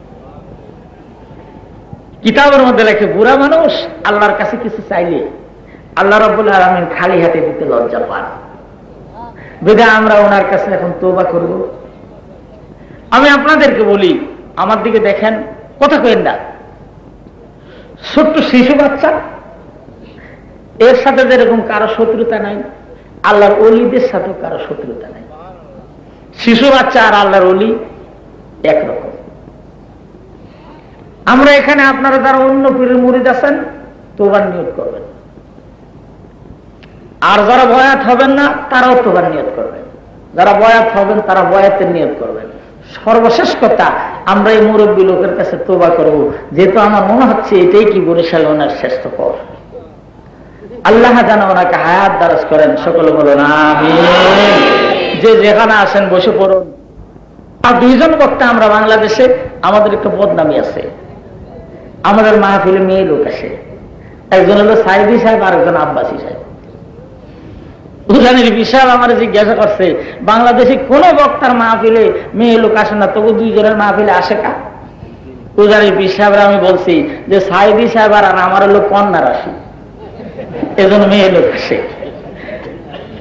কিতাবের মধ্যে লেখে বুড়া মানুষ আল্লাহর কাছে কিছু চাইলে আল্লাহ রাব্বুল আলামিন খালি হাতে দিতে লজ্জা পান। বিধায় আমরা ওনার কাছে এখন তওবা করব। আমি আপনাদেরকে বলি, আমার দিকে দেখেন, কথা কইেন না। ছোট্ট শিশু বাচ্চা, এর সাথে যেরকম কারো শত্রুতা নাই, আল্লাহর ওলিদের সাথে কারো শত্রুতা নাই। শিশু বাচ্চা আর আল্লাহর ওলি একরকম। আমরা এখানে আপনারা যারা অন্য পীরের মুরিদ আছেন তওবার নিয়ত করবেন, আর যারা বয়াত হবেন না তারাও তওবার নিয়ত করবেন। যারা বয়াত হবেন তারা বয়াতের নিয়ত করবেন। সর্বশেষ কথা, আমরা এই মুরব্বী লোকের কাছে তওবা করব, যেহেতু আমার মনে হচ্ছে এটাই কি বরিশাল ওনার শ্রেষ্ঠ পথ। আল্লাহ যেন ওনাকে হায়াত দারাজ করেন। সকলে বলুন আমিন। যে যেখানে আসেন বসে পড়ুন। আর 2জন বক্তা আমরা বাংলাদেশে, আমাদের একটা বদনামি আছে। আমাদের মাহফিলে মেয়ে লোক আসে, একজন হলো সাইদি সাহেব আর একজন আব্বাসী সাহেব। উজানির বিশাল আমার জিজ্ঞাসা করছে, বাংলাদেশে কোন বক্তার মাহফিলে মেয়ে লোক আসে না, তবু 2জনের মাহফিলে আসে কা? উজানির বিশাল আমি বলছি যে সাইদি সাহেব আর আমার হলো কন্যা রাশি, এজন্য মেয়ে লোক আসে।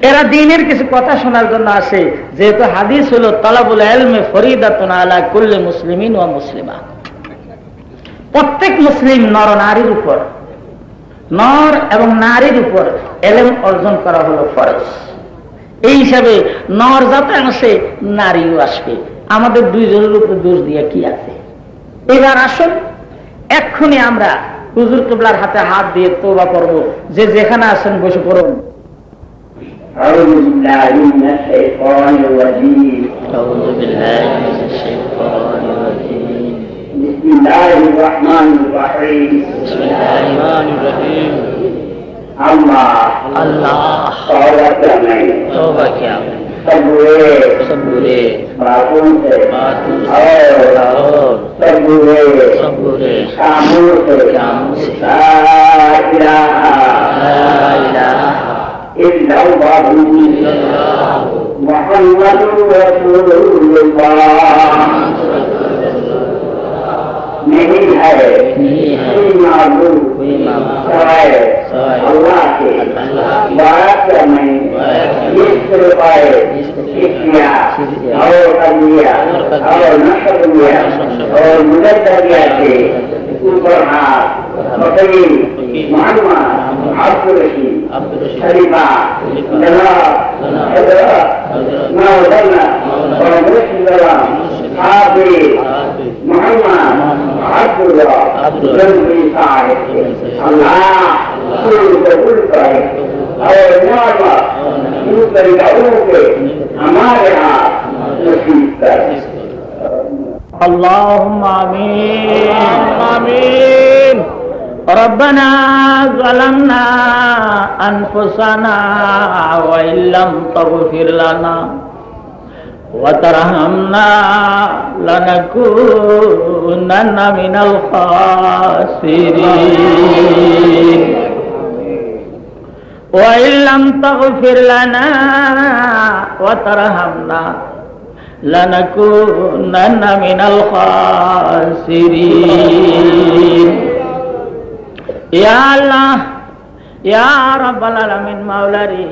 এরা দ্বীনের কিছু কথা শোনার জন্য আসে, যেহেতু হাদিস হলো তালাবুল ইলমি ফরিদাতুন আলা কুল্লি মুসলিমিন ওয়া মুসলিমা। প্রত্যেক মুসলিম নর নারীর উপর, নর এবং নারীর উপর ইলম অর্জন করা হলো ফরজ। এই হিসাবে নর যাতে আসে নারীও আসবে। আমাদের 2জনের উপর দোষ দিয়ে কি আছে? এবার আসুন, এক্ষুনি আমরা হুজুর কিবলার হাতে হাত দিয়ে তওবা করব। যে যেখানে আছেন বসে পড়ুন। أعوذ بالله من الشيطان الرجيم. أعوذ بالله من الشيطان الرجيم. بسم الله الرحمن الرحيم. بسم الله الرحمن الرحيم. الله الله तौबा करने, तौबा किया, सब बुरे बातों से और सब बुरे कामों से ला इलाहा इल्लल्लाह मुहम्मदुर रसूलुल्लाह। नहीं है कोई माबूद सिवाय अल्लाह के, बात करने किया और कलिया और नशर किया और मदद किया थे ऊपर हाथ बकरी मालूमा अब्दुल रशीद शरीफा जना मौलाना और मुर्शिद हाफिज मोहम्मद अब्दुल्लाह रसूल साहिब अल्लाह कबूल करे और मालूमा इन तरीकों के हमारे हाथ नसीब कर। اللهم آمين آمين ربنا ظلمنا أنفسنا وإن لم تغفر لنا وترحمنا لنكونن من الخاسرين وإن لم تغفر لنا وترحمنا لنكونن من الخاسرين ইয়া আল্লাহ ইয়া রাব্বাল আলামিন মাওলারি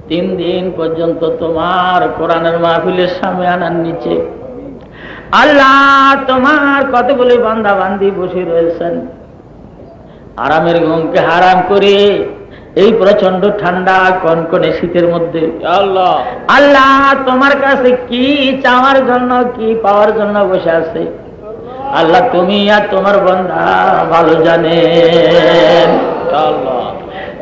3 দিন পর্যন্ত তোমার কোরআনের মাহফিলের সামনে আনার নিচে আল্লাহ তোমার কতগুলি বান্দা বান্দি বসে রয়েছেন আরামের ঘুমকে হারাম করে এই প্রচন্ড ঠান্ডা কনকনে শীতের মধ্যে আল্লাহ আল্লাহ তোমার কাছে কি চাওয়ার জন্য কি পাওয়ার জন্য বসে আছে আল্লাহ তুমি আর তোমার বান্দা ভালো জানেন আল্লাহ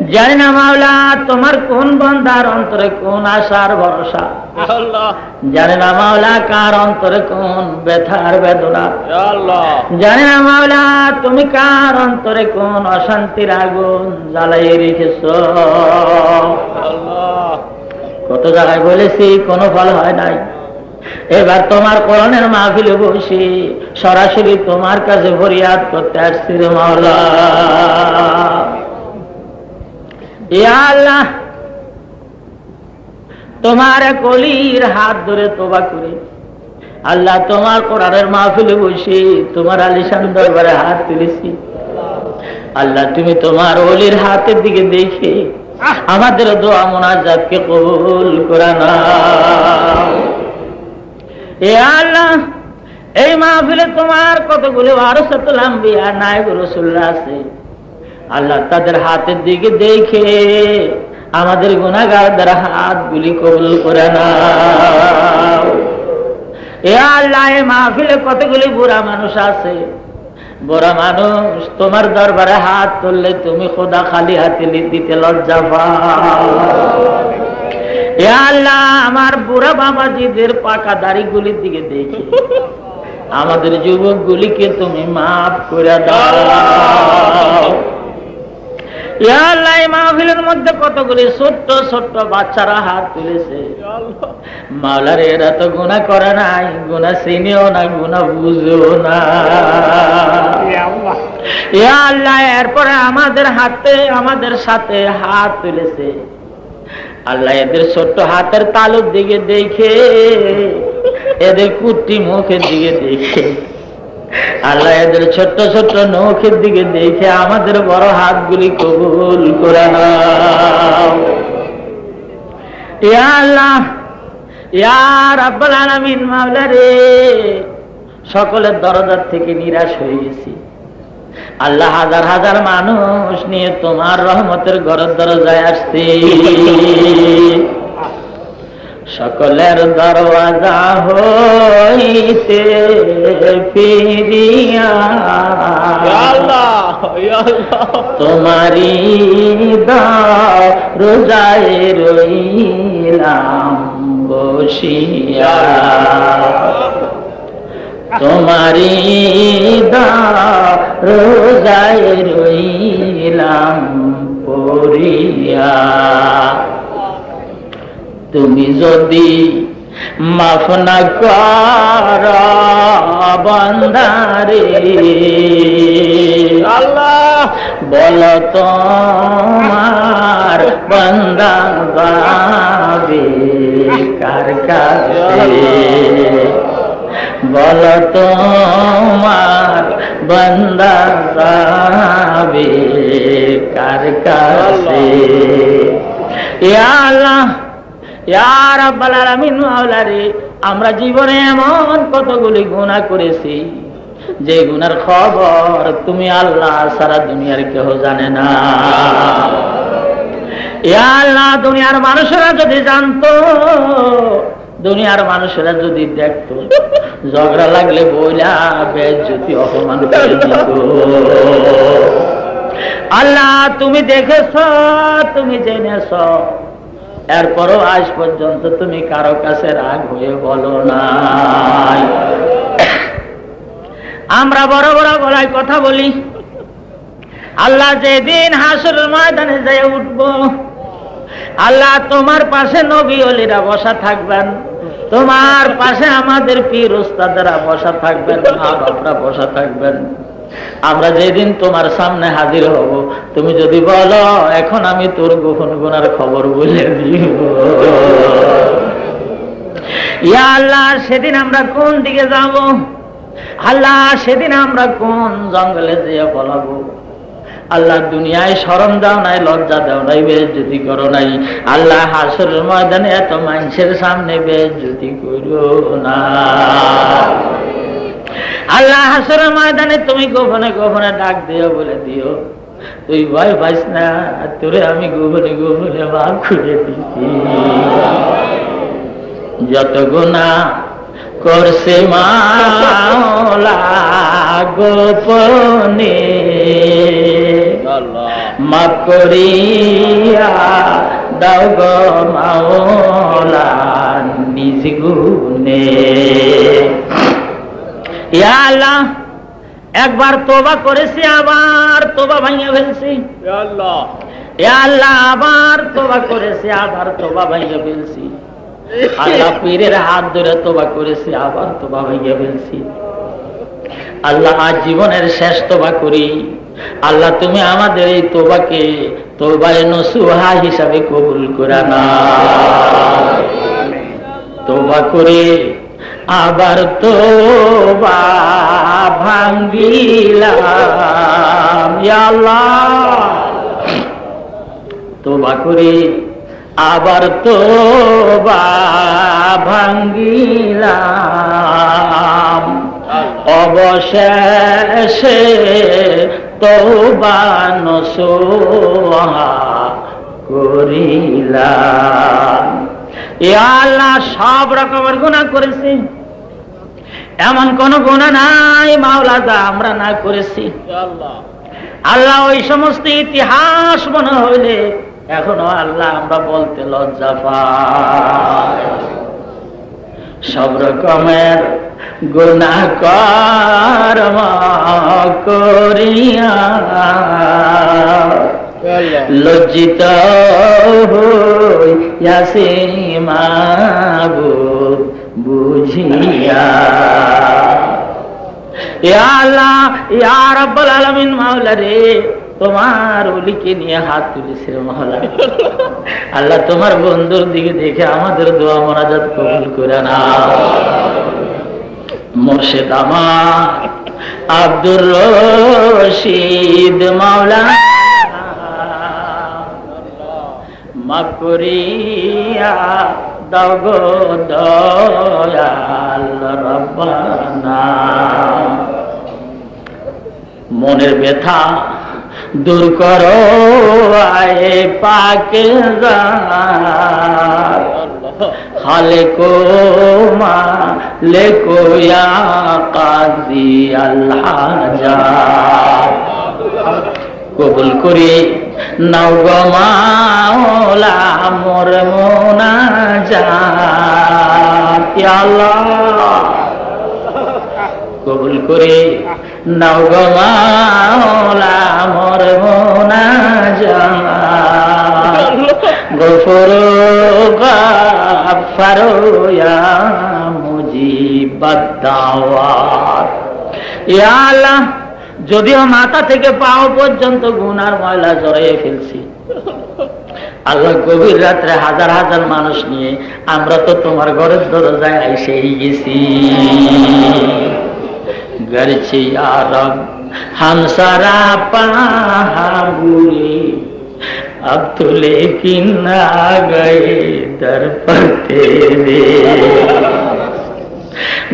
জানি না মাওলা তোমার কোন বান্দার অন্তরে কোন আশার ভরসা আল্লাহ জানি না মাওলা কার অন্তরে কোন ব্যথার বেদনা আল্লাহ জানি না মাওলা তুমি কার অন্তরে কোন অশান্তির আগুন জ্বালিয়ে রেখেছো আল্লাহ কত জায়গায় বলেছি কোনো ফল হয় নাই এবার তোমার কোরআনের মাহফিলে বসে সরাসরি তোমার কাছে ফরিয়াদ করতে আসছি রে মাওলা ইয়া আল্লাহ তোমার কলির হাত ধরে তোবা করে আল্লাহ তোমার কোরআনের মাহফিলে বসে তোমার আলিশান দরবারে হাত তুলেছি আল্লাহ তুমি তোমার ওলির হাতের দিকে দেখে আমাদের দোয়া মোনাজাতকে কবুল করে নাও এ আল্লাহ এই মাহফিলে তোমার কতগুলো ওয়ারাসাতুল আম্বিয়া নায়েব রাসূলুল্লাহ আছে আল্লাহ তাদের হাতের দিকে দেখে আমাদের গুনাহগারদের হাতগুলি কবুল করে নাও এ আল্লাহ এই মাহফিলে কতগুলি বুড়া মানুষ আছে বুড়া মানুষ তোমার দরবারে হাত তুললে তুমি খোদা খালি হাতে দিতে লজ্জা পাও এ আল্লাহ আমার বুড়া বাবাজিদের পাকা দাড়িগুলির দিকে দেখে আমাদের যুবকগুলিকে তুমি মাফ করে দাও এ আল্লাহ এই মাহফিলের মধ্যে কতগুলি ছোট্ট ছোট্ট বাচ্চারা হাত তুলেছে মাওলার এরা তো গুনাহ করে নাই গুনাহ চিনেও না গুনাহ বুঝেও না এ আল্লাহ এরপরে আমাদের হাতে আমাদের সাথে হাত তুলেছে আল্লাহ এদের ছোট্ট হাতের তালুর দিকে দেখে এদের কুটি মুখের দিকে দেখে আল্লাহ এদের ছোট্ট ছোট্ট নখের দিকে দেখে আমাদের বড় হাতগুলি কবুল করে নাও ইয়া আল্লাহ ইয়া রাব্বুল আলামিন মাওলা রে সকলের দরজার থেকে নিরাশ হয়ে গেছি আল্লাহ হাজার হাজার মানুষ নিয়ে তোমার রহমতের ঘরের দরজায় আসছে সকলের দরওয়াজা হইতে ফিরিয়া তোমারি দরজায় রইলাম বসিয়া তোমারি দরজায় রইলাম পড়িয়া তুমি যদি মাফ না কর বান্দারে আল্লাহ বল তোমার বান্দা বাবে কার কাছে বল তোমার বান্দা বাবে কার কাছে ইয়া আল্লাহ ইয়া রাব্বুল আলামিন মাওলা রে আমরা জীবনে এমন কতগুলি গুনাহ করেছি যে গুনার খবর তুমি আল্লাহ সারা দুনিয়ার কেউ জানে না ইয়া আল্লাহ দুনিয়ার মানুষেরা যদি জানতো দুনিয়ার মানুষেরা যদি দেখতো ঝগড়া লাগলে বইলা বেইজ্জতি অপমান করে দিত আল্লাহ তুমি দেখেছো তুমি জেনেছো এরপরও আজ পর্যন্ত তুমি কারো কাছে রাগ হয়ে বলো নাই আমরা বড় বড় গলায় কথা বলি আল্লাহ যেদিন হাসরের ময়দানে যেয়ে উঠবো, আল্লাহ তোমার পাশে নবী ওলিরা বসা থাকবেন, তোমার পাশে আমাদের পীর উস্তাদেরা বসা থাকবেন, মা বাপরা বসা থাকবেন। আমরা যেদিন তোমার সামনে হাজির হব, তুমি যদি বলো এখন আমি তোর গোপন গুনার খবর বলে দিব, ইয়া আল্লাহ সেদিন আমরা কোন দিকে যাব? আল্লাহ সেদিন আমরা কোন জঙ্গলে যেয়ে বলাবো? আল্লাহ দুনিয়ায় শরম দাও নাই, লজ্জা দাও নাই, বেইজ্জতি করো নাই। আল্লাহ হাসরের ময়দানে এত মানুষের সামনে বেইজ্জতি করো না। আল্লাহ হাসরের ময়দানে তুমি গোপনে গোপনে ডাক দিও, বলে দিও তুই ভয় পাইস না, তোরে আমি গোপনে গোপনে মাফ করে দিছি। যত গুনাহ করছে মাওলা গোপনে, মাফ করিয়া দাও গো মাওলা নিজ গুণে। ইয়া আল্লাহ একবার তওবা করেছি, আবার তওবা ভাঙিয়ে ফেলছি। ইয়া আল্লাহ আবার তওবা করেছি, আবার তওবা ভাঙিয়ে ফেলছি। আল্লাহ পীরের হাত ধরে তওবা করেছি, আবার তওবা ভাঙিয়ে ফেলছি। আল্লাহ আজ জীবনের শেষ তওবা করি। আল্লাহ তুমি আমাদের এই তওবাকে তওবায়ে নসুহা হিসাবে কবুল করে নাও। তওবা করে আবার তওবা ভাঙিলাম, ইয়া আল্লাহ তওবা করে আবার তওবা ভাঙিলাম, অবশেষে তওবা নসুহা করিলাম। ইয়া আল্লাহ সব রকমের গুনাহ করেছি, এমন কোন গুনাহ নাই মাওলা যা আমরা না করেছি। আল্লাহ ওই সমস্ত ইতিহাস মনে হইলে এখনো আল্লাহ আমরা বলতে লজ্জা পাই। সব রকমের গুনাহ কর্ম করিয়া লজ্জিত হইয়াছি মাবুদ বুঝিয়া। ইয়া আল্লাহ ইয়া রাব্বুল আলামিন মাওলা রে, তোমার ওলিকে নিয়ে হাত তুলেছে মাওলা। আল্লাহ তোমার বন্ধুর দিকে দেখে আমাদের দোয়া মোনাজাত কবুল করে নাও। মুর্শিদ আমার আব্দুর রশিদ মাওলা মাফ করিয়া দাও গো দয়াল রব্বানা। মনের ব্যথা দূর করো আয়ে পাকে জাত, খালেকো মালেকো ইয়া কাযী আল হাজাত। কবুল করে নাও গো মাওলা মোর মুনাজাত, ইয়া আল্লাহ কবুল করে নাও গো মাওলা মোর মুনাজাত। গফুরু গাফফারু ইয়া মুজিবাদ দাওয়াত। ইয়া আল্লাহ যদিও মাথা থেকে পাও পর্যন্ত গুনার ময়লা জড়িয়ে ফেলছি, আল্লাহ গভীর রাত্রে হাজার হাজার মানুষ নিয়ে আমরা তো তোমার ঘরের দরজায় এসেই গেছি। গরছে ইয়া রব হাম সারা পাহাবুরি, अब तो लेकिन आ गए दर पर तेरे।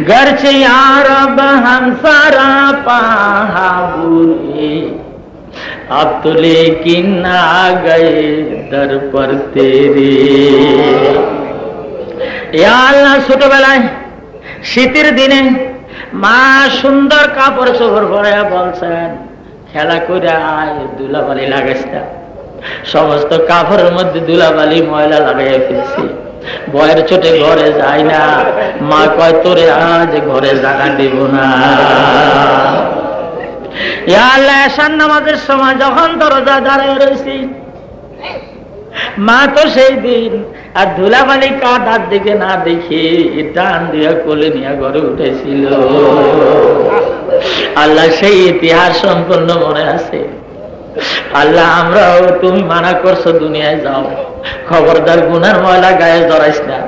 घर से यार अब हम सारा पाहाबुरे, अब तो लेकिन आ गए दर पर तेरे। या अल्लाह ছোটবেলায় শীতের দিনে মা সুন্দর কাপড় চোপড় পরে বলছেন খেলা করে আয়, ধুলাবালি লাগাইস না। সমস্ত কাপড়ের মধ্যে ধুলাবালি ময়লা লাগাই ফেলছি, বয়ের চোটে ঘরে যাই না। মা কয় তোরে আজ ঘরে জায়গা দেব না। ইয়া আল্লাহ, এশার নামাজের সময় যখন দরজা দাঁড়িয়ে রয়েছি, মা তো সেই দিন আর ধুলাবালি কাদার দিকে না দেখে টান দিয়া কোলে নিয়ে ঘরে উঠেছিল। আল্লাহ, সেই ইতিহাস সম্পূর্ণ মনে আছে। আল্লাহ, আমরাও তুমি মানা করছো দুনিয়ায় যাও, খবরদার গুনার ময়লা গায়ে জড়াইস না।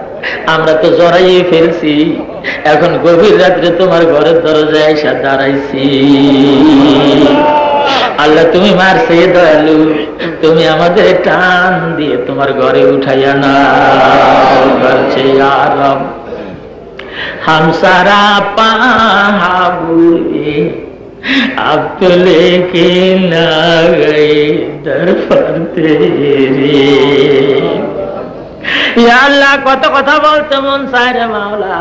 আমরা তো জড়াইয়ে ফেলছি, এখন গভীর রাত্রে তোমার ঘরের দরজায় এসে দাঁড়াইছি। আল্লাহ, তুমি মারছে দয়ালু, তুমি আমাদের টান দিয়ে তোমার ঘরে উঠাইয়া না করছে। আর हम सारा पाबुए अब तो लेके ना गए दर पर तेरे। ইয়া আল্লাহ, কত কথা বলতে মন চায় রে মাওলা,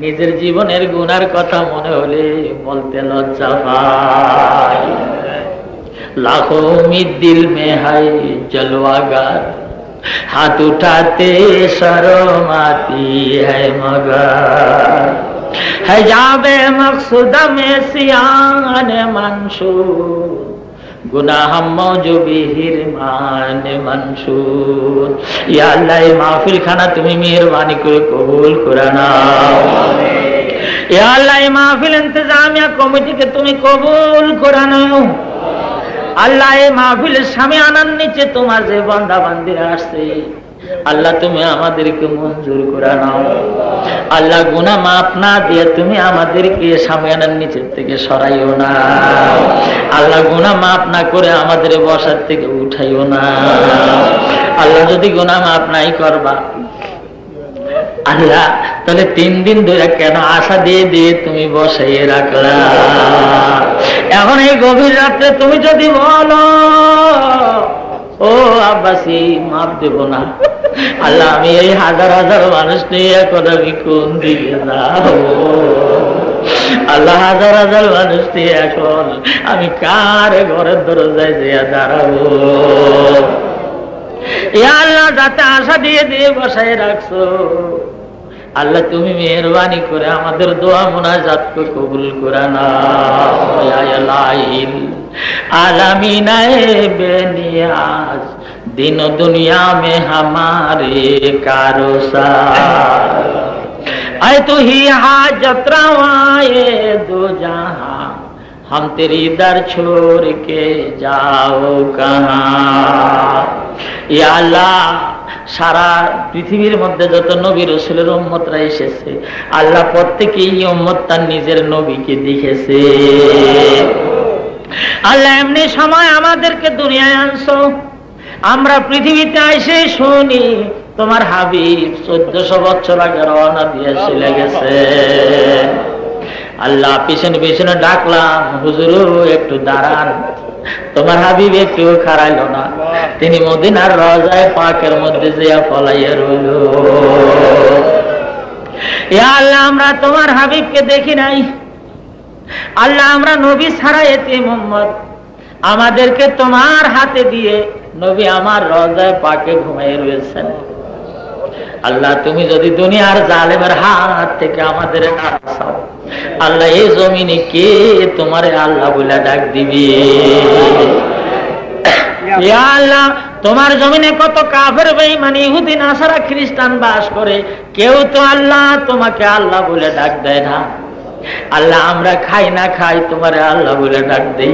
নিজের জীবনের গুনার কথা মনে হলে বলতে লজ্জা পায়। লাখো উম্মীদ দিল মে হায় জলওয়াগার, हाथ उठाते शर्म आती है मगर है जाबे मकसूद में सियान मंशूर गुनाह मौजू बिहिरमान मंशूर। या अल्लाह, महफिल खाना तुम्हें मेहरबानी करे कबूल करे नाओ। या अल्लाह, महफिल इंतजामिया कमिटी के तुम्हें कबूल करे नाओ। আল্লাহ, এই মাহফিলের স্বামী আনার নিচে তোমার যে বান্দা বান্দিরা আসছে, আল্লাহ তুমি আমাদেরকে মঞ্জুর করে নাও। আল্লাহ, গুনাহ মাফ না দিয়ে তুমি আমাদেরকে স্বামী আনার নিচের থেকে সরাইও না। আল্লাহ, গুনাহ মাফ না করে আমাদের বসার থেকে উঠাইও না। আল্লাহ, যদি গুনাহ মাফ নাই করবা আল্লাহ, তাহলে 3 দিন ধরে কেন আশা দিয়ে দিয়ে তুমি বসাইয়ে রাখলা? এখন এই গভীর রাত্রে তুমি যদি বলো ও আব্বাসি মাফ দেব না, আল্লাহ, আমি এই হাজার হাজার মানুষ নিয়ে এখন আমি কোন দিকে যাবো? আল্লাহ, হাজার হাজার মানুষ নিয়ে এখন আমি কার ঘরের দরজায় যেয়ে দাঁড়াবো? ইয়া আল্লাহ, যাতে আশা দিয়ে দিয়ে বসাই রাখছো, আল্লাহ তুমি মেহেরবানি করে আমাদের দোয়া মুনাজাতকে কবুল করে নাও। ইয়া ইলাহিল आलमीन बेनियाज दिन दुनिया में हमारे कारोसार आए तू ही हाजत रवाए दो जहां हम तेरी दर छोड़ के जाओ कहां। या अल्लाह সারা পৃথিবীর মধ্যে যত নবী রাসূলের উম্মতরা এসেছে আল্লাহ প্রত্যেকই উম্মত তার নিজের নবীকে দেখেছে। আল্লাহ এমনি সময় আমাদেরকে দুনিয়ায় আনছো, আমরা পৃথিবীতে এসে শুনি তোমার হাবিব 1400 বছর আগে রওনা দিয়ে চলে গেছে। আল্লাহ পিছনে পিছনে ডাকলাম, হুজুর একটু দাঁড়ান, তোমার হাবিব একটু খাড়াইল না, তিনি মদিনার রওজায়ে পাকের মধ্যে যেয়া পলাইয়া রইল। ইয়া আল্লাহ আমরা তোমার হাবিবকে দেখি নাই, আল্লাহ আমরা নবী ছাড়া এতিম উম্মত, আমাদেরকে তোমার হাতে দিয়ে নবী আমার রওজায়ে পাকে ঘুমিয়ে রয়েছেন। আল্লাহ তুমি যদি দুনিয়ার জালেমের হাত থেকে আমাদের বাঁচাও, আল্লাহ এই জমিনে কে তোমারে আল্লাহ বলে ডাক দিবে? ইয়া আল্লাহ তোমার জমিনে কত কাফের বেঈমান ইহুদি নাসারা খ্রিস্টান বাস করে, কেউ তো আল্লাহ তোমাকে আল্লাহ বলে ডাক দেয় না। আল্লাহ আমরা খাই না খাই তোমারে আল্লাহ বলে ডাক দেই,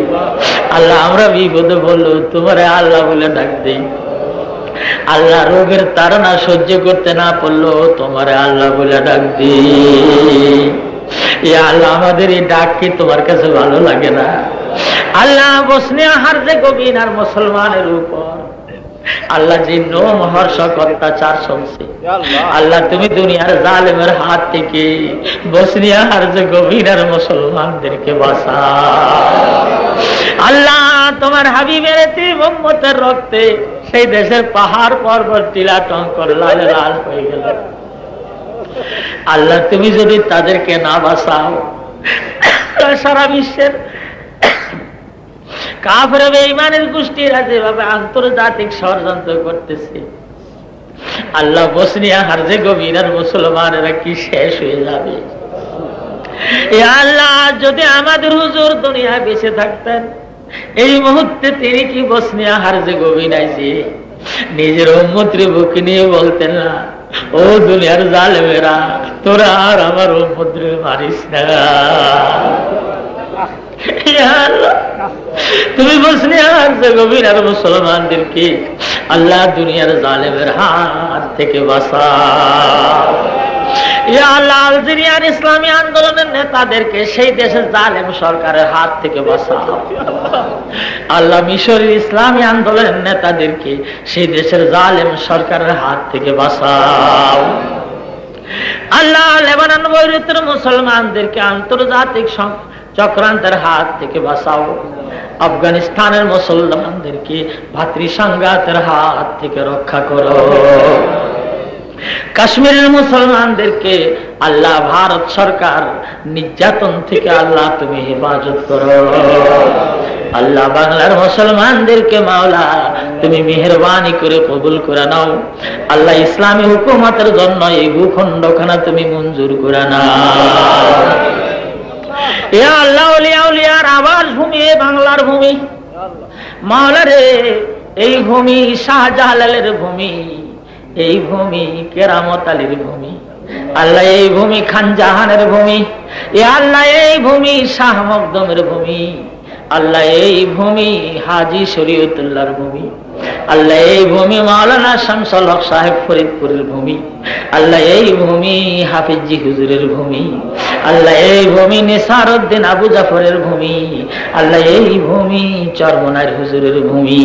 আল্লাহ আমরা বিপদে বললো তোমারে আল্লাহ বলে ডাক দেই, আল্লাহ রোগের তাড়না সহ্য করতে না পারলো তোমারে আল্লাহ বলে ডাক দিই। ইয়া আল্লাহ আমাদের এই ডাক কি তোমার কাছে ভালো লাগে না? আল্লাহ বসনিয়া হার্জেগোভিনার মুসলমানের উপর আল্লাহ যে নোমহর্ষক অত্যাচার চলছে, আল্লাহ তুমি দুনিয়ার জালেমের হাত থেকে বসনিয়া হার্জেগোভিনার মুসলমানদেরকে বাঁচাও। আল্লাহ তোমার হাবিবের এতিম উম্মতের রক্তে সেই দেশের পাহাড় পর্বত টিলা টঙ্কর লাল লাল হয়ে গেল। আল্লাহ তুমি যদি তাদেরকে না বাঁচাও, সারা বিশ্বের কাফের বেঈমানের গোষ্ঠীরা যেভাবে আন্তর্জাতিক ষড়যন্ত্র করতেছে, আল্লাহ বসনিয়া হার্জেগোভিনার মুসলমানেরা কি শেষ হয়ে যাবে? ইয়া আল্লাহ, যদি আমাদের হুজুর দুনিয়ায় বেঁচে থাকতেন, এই মুহূর্তে তিনি কি বসনিয়া হার্জেগোভিনায় নিজের উম্মতের বুকে নিয়ে বলতেন না, ও দুনিয়ার জালেমেরা, তোরা আর আমার উম্মতরে মারিস না। ইয়া আল্লাহ, তুমি বসনিয়া হার্জেগোভিনার মুসলমানদেরকে আল্লাহ দুনিয়ার জালেমের হাত থেকে বাঁচাও। ইয়া আল্লাহ, আলজেরিয়ার ইসলামী আন্দোলনের নেতাদেরকে সেই দেশের জালেম সরকারের হাত থেকে বাঁচাও। আল্লাহ, মিশরের ইসলামী আন্দোলনের নেতাদেরকে সেই দেশের জালেম সরকারের হাত থেকে বাঁচাও। আল্লাহ, লেবানন বৈরুতের মুসলমানদেরকে আন্তর্জাতিক চক্রান্তের হাত থেকে বাঁচাও। আফগানিস্তানের মুসলমানদেরকে ভাতৃ সংঘাতের হাত থেকে রক্ষা করো। কাশ্মীরের মুসলমানদেরকে আল্লাহ ভারত সরকার নির্যাতন থেকে আল্লাহ তুমি হেফাজত করো। আল্লাহ, বাংলার মুসলমানদেরকে মাওলা তুমি মেহেরবানি করে কবুল করে নাও। আল্লাহ, ইসলামী হুকুমতের জন্য এই ভূখণ্ডখানা তুমি মঞ্জুর করে নাও। ইয়া আল্লাহ, ওলিয়া উলিয়ার আবাস ভূমি বাংলার ভূমি মাওলা রে, এই ভূমি শাহজালালের ভূমি, এই ভূমি কেরামত আলীর ভূমি। আল্লাহ, এই ভূমি খানজাহানের ভূমি। এ আল্লাহ, এই ভূমি শাহ মকদমের ভূমি। আল্লাহ, এই ভূমি হাজী শরীয়তুল্লাহর ভূমি। আল্লাহ, এই ভূমি মাওলানা শামসুল হক সাহেব ফরিদপুরের ভূমি। আল্লাহ, এই ভূমি হাফিজি হুজুরের ভূমি। আল্লাহ, এই ভূমি নিসারউদ্দিন আবু জাফরের ভূমি। আল্লাহ, এই ভূমি চরমনার হুজুরের ভূমি।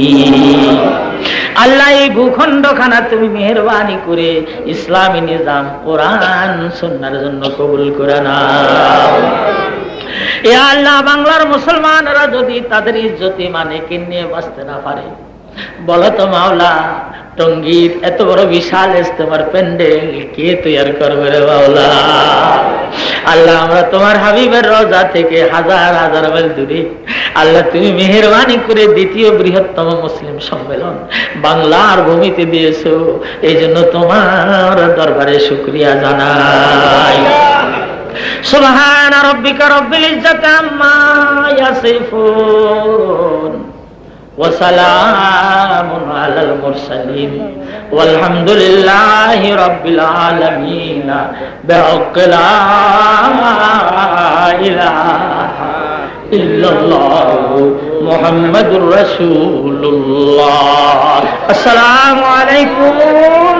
আল্লাহ, এই ভূখণ্ডখানা তুমি মেহেরবানি করে ইসলামী নিজাম কোরআন সুন্নাহর জন্য কবুল করে নাও। এ আল্লাহ, বাংলার মুসলমানরা যদি তাদের ইজ্জত ইমানকে নিয়ে বাঁচতে না পারে, বলো তো মাওলা, টঙ্গীর এত বড় বিশাল ইজতেমার প্যান্ডেল কে তৈরি করবে রে মাওলা? আল্লাহ, আমরা তোমার হাবিবের রওজা থেকে হাজার হাজার মাইল দূরে, আল্লাহ তুমি মেহেরবানি করে দ্বিতীয় বৃহত্তম মুসলিম সম্মেলন বাংলার ভূমিতে দিয়েছো, এই জন্য তোমার দরবারে শুকরিয়া জানাই। সুবহান রাব্বিকা রাব্বিল ইজ্জাতি আম্মা ইয়াসিফুন ওয়া সালামুন আলাল মুরসালিন ওয়ালহামদুলিল্লাহি রাব্বিল আলামিন। বিহাক্কি লা ইলাহা ইল্লাল্লাহু মুহাম্মাদুর রাসূলুল্লাহ। আসসালামু আলাইকুম।